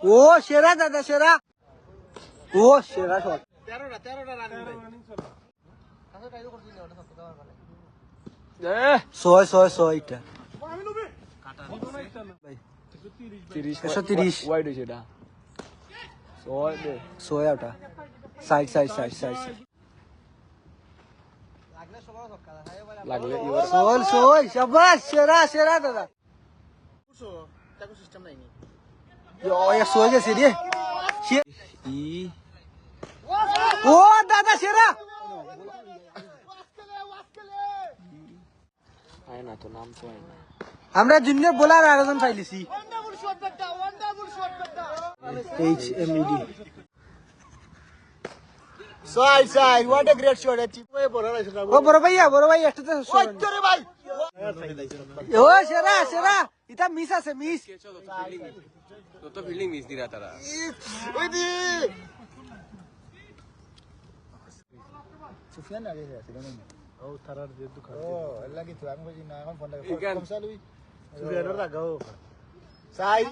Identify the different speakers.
Speaker 1: ও সেরা দাদা সেরা ও সেরা শট 13টা রান ছয় ছয় ছয়টা 130
Speaker 2: ওয়াইড হইছে এটা
Speaker 1: ছয় ওটা সাইড সাইড সাইড সাইড
Speaker 2: লাগলে
Speaker 1: সোল সোল শাবাশ সেরা সেরা দাদা সিস্টেম নাই সোল গেছে রে ও দাদা সেরা
Speaker 2: আয় না তো নাম তো আয় না
Speaker 1: আমরা জুনিয়র বোলার আরেকজন পাইলিছি HMED
Speaker 3: side side what a great shot আছে
Speaker 1: ও বড় ভাই একটাতে শট
Speaker 3: রে ভাই
Speaker 1: ও সেরা সেরা এটা মিস আছে মিস
Speaker 2: তো ফিল্ডিং মিস দিরা তারা
Speaker 3: ওই দি সুফিয়ান আগে আছে না ও তারার যে দুঃখ ও লাগি তো আমি বুঝি না এখন ফোন লাগা কমসালুই সুফিয়ানের লাগাও সাইড